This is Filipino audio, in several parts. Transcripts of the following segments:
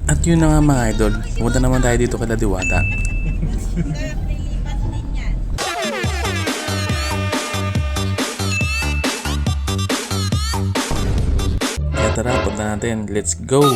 At yun na nga mga idol, pumunta naman tayo dito kay Diwata. Kaya tara, punta natin. Let's go!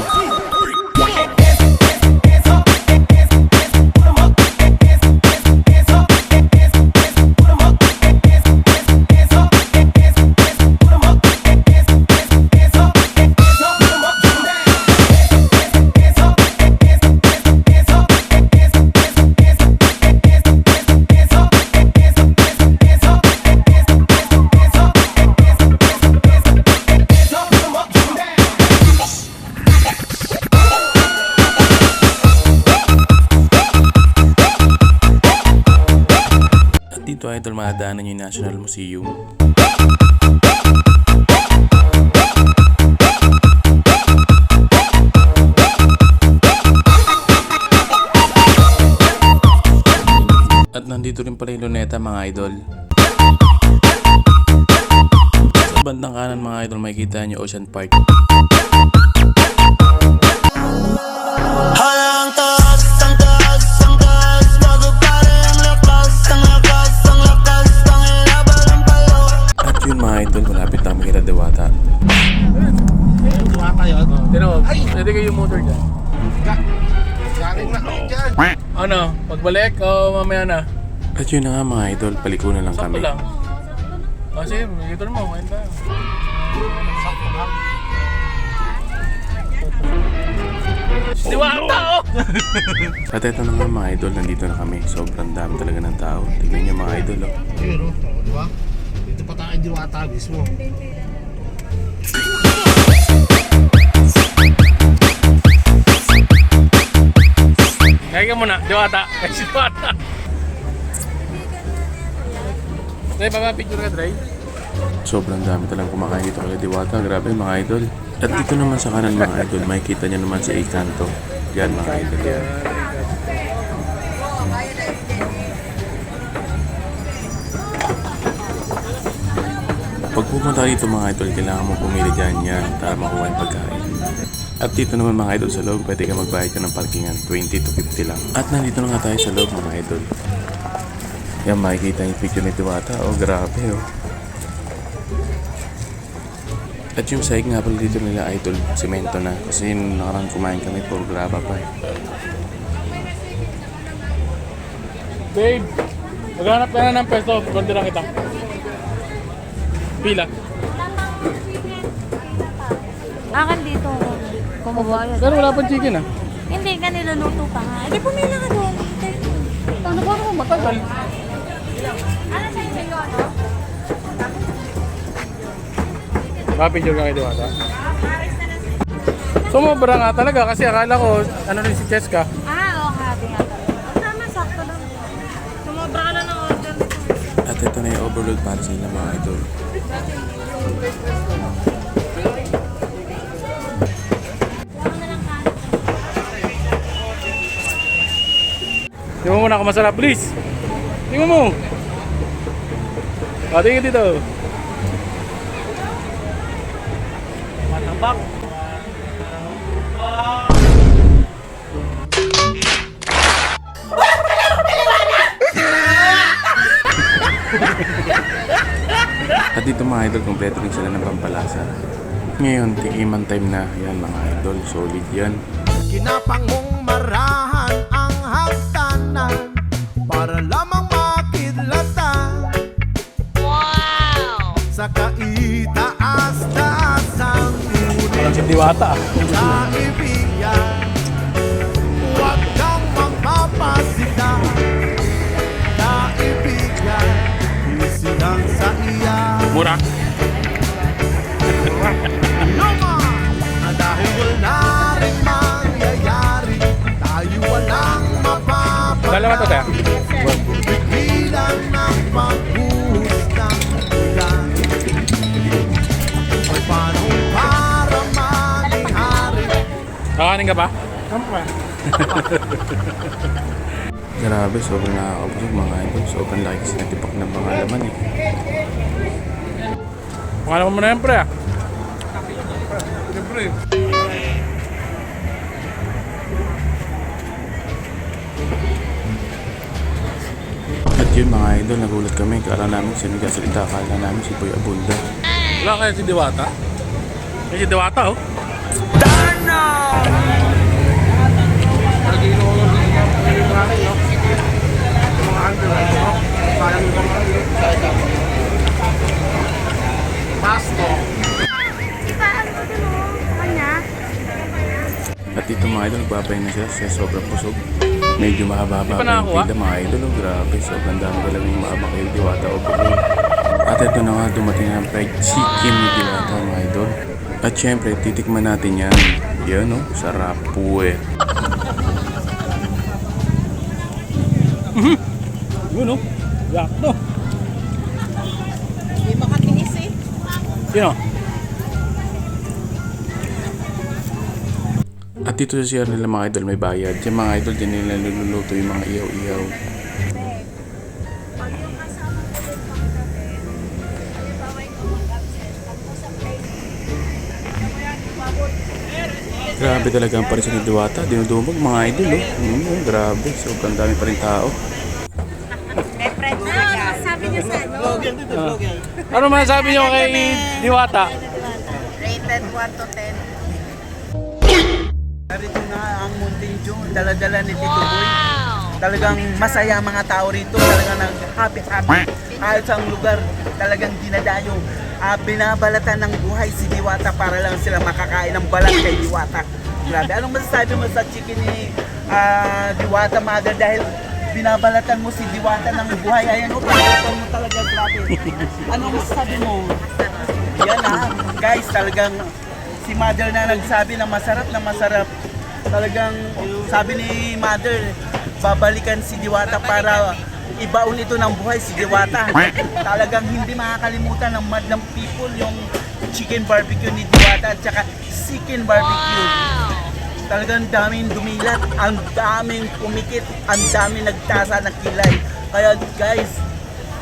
Dito idol madaanan yung National Museum. At nandito rin pala yung Luneta mga idol. Sa bandang kanan mga idol makikita nyo Ocean Park. Idol, malapit namin kita Diwata. Diwata yun? Tino, pwede kayo yung motor dyan. Galing na kayo dyan. Ano, pagbalik o mamaya na? At yun na nga mga idol, paliko na lang Sakto kami. lang. Sige, ito naman, kumain tayo. Sakto lang. Diwata oh! At eto na nga mga idol, nandito na kami. Sobrang dami talaga ng tao. Tignan nyo mga idol oh. Ayun o, diba? Dito pa tayo Diwata mismo. Kaya ka muna, Diwata. Kasi Diwata. Dre, picture ka, Dre. Sobrang dami talagang kumakain dito kay Diwata. Grabe mga idol. At dito naman sa kanan mga idol, makikita nyo naman sa Encanto. Yan mga idol yan. Pag pumunta dito mga idol, kailangan mo pumili dyan yan para makuha yung pagkain. At dito naman mga idol sa loob, pwede ka magbayad ka ng parkingan, 20 to 50 lang. At nandito na nga tayo sa loob mga idol. Yan makikita yung picture ni Diwata. Oh grabe oh. At yung sahig nga pala dito nila idol, semento na. Kasi yung nakarang kumain kami, puro graba pa eh. Babe, maghanap ka na ng pesto. Pwede lang kita. Pila. Akan dito. Kumubayad. Pero wala pang chicken ah. Hindi ka niluluto pa nga. Hindi pumila ka doon. Ano ba naman matagal? Ano sa inyo ano? Picture ka kay Diwata. Sumobra nga talaga kasi akala ko ano rin si Cheska. Oo, happy nga talaga. Tama, sakto lang. Sumobra ka na ng order nito. At ito na yung overload para sa inyo mga idol. Tingnan mo muna kung masarap, please. Tingnan mo. Tingnan dito. Matabak. At dito mga idol, kompleto rin sila ng pampalasa. Ngayon, tikiman time na. Yan mga idol, solid yan. Kinapang mong marahan ang hagdanan para lamang makidlatan. Wow! Sa kaitaas-taas ang Parang si Diwata. kaibigan. Huwag kang magpapasita, kaibigan. Isilang sa iya. Mura. Dahil wala rin mangyayari, tayo walang mapapala. Dalawa to tayo. Bilang ng pagbuhos ng ulan. May panahon para mangyari. Kakanin ka ba? Grabe, sobrang nakakabusog mga idol. Sobrang laki kasi natipak ng mga laman eh. Pangalan mo na yan, pre ah. Siyempre. yun mga idol, nagulat kami. Kala namin siya nagkasalita. Kala namin si Boy Abunda. Wala kaya si Diwata? May si Diwata oh. Pasto. Itaan mo din mo. Kanya. At dito mga idol, nagpapahinga siya. Siya sobrang busog. Medyo mahaba-haba Di pa pa yung nakakuha? pila mga idol. Oh, grabe, sobrang dami talaga yung maabang kayo Diwata o Boy. At ito na nga, dumating na ang fried chicken ni Diwata mga idol. At syempre, titikman natin yan. Yan oh, sarap po eh. Yun oh. Yak to. Hindi makatinis eh. Sino? At dito sa CR nila mga idol may bayad. Yung mga idol din nila niluluto yung mga iyaw-iyaw. Pag yung kasama ko din pang gabi, halimbawa ikaw mag-absent, pag mo sa plane, Grabe talaga ang paris ni Diwata. Dinudumog mga idol oh. Grabe, sobrang dami pa rin tao. may friends na ka. Sabi niya sa ano? Ano masasabi niyo kay Diwata? Rated 1 to 10. Narito na ang Mountain Dew, dala-dala ni Tito Boy. Talagang masaya ang mga tao rito, talagang happy-happy. Kahit sa lugar, talagang dinadayo. Binabalatan ng buhay si Diwata para lang sila makakain ng balat kay Diwata. Grabe. Anong masasabi mo sa chicken ni Diwata, mother? Dahil binabalatan mo si Diwata ng buhay. Ayan o, pagbalatan mo talaga, grabe. Anong masasabi mo? Yan guys, talagang si mother na nagsabi na masarap na masarap. Talagang sabi ni mother, babalikan si Diwata para ibaon ito ng buhay si Diwata. Talagang hindi makakalimutan ng madlang people yung chicken barbecue ni Diwata at saka chicken barbecue. Talagang daming dumilat, ang daming pumikit, ang daming nagtasa ng kilay. Kaya guys,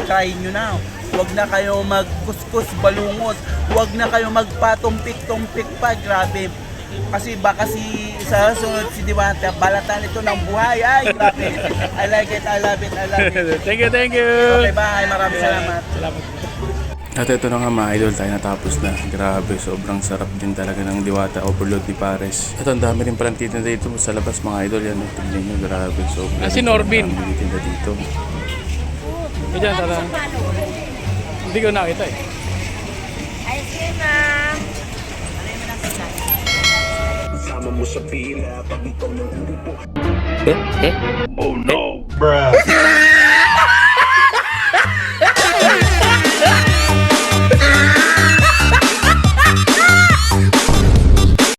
try nyo na. Huwag na kayo magkuskus balungos. Huwag na kayo magpatumpik-tumpik pa. Grabe. Kasi baka sa sunod si Diwata, balatan ito ng buhay. Ay, grabe. I like it, I love it, I love it. Thank you, thank you. Okay, bye. Maraming salamat. Salamat. At ito na nga mga idol, tayo natapos na. Grabe, sobrang sarap din talaga ng Diwata overload ni Pares. At ang dami rin palang tinda dito sa labas mga idol. Yan, tignan nyo, grabe. Sobrang Si Norbin. dami tinda dito. Diyan, tara. Hindi ko nakita eh. Ice cream ma'am. Sama mo sa pila pag ikaw nang upo. Oh no, bruh.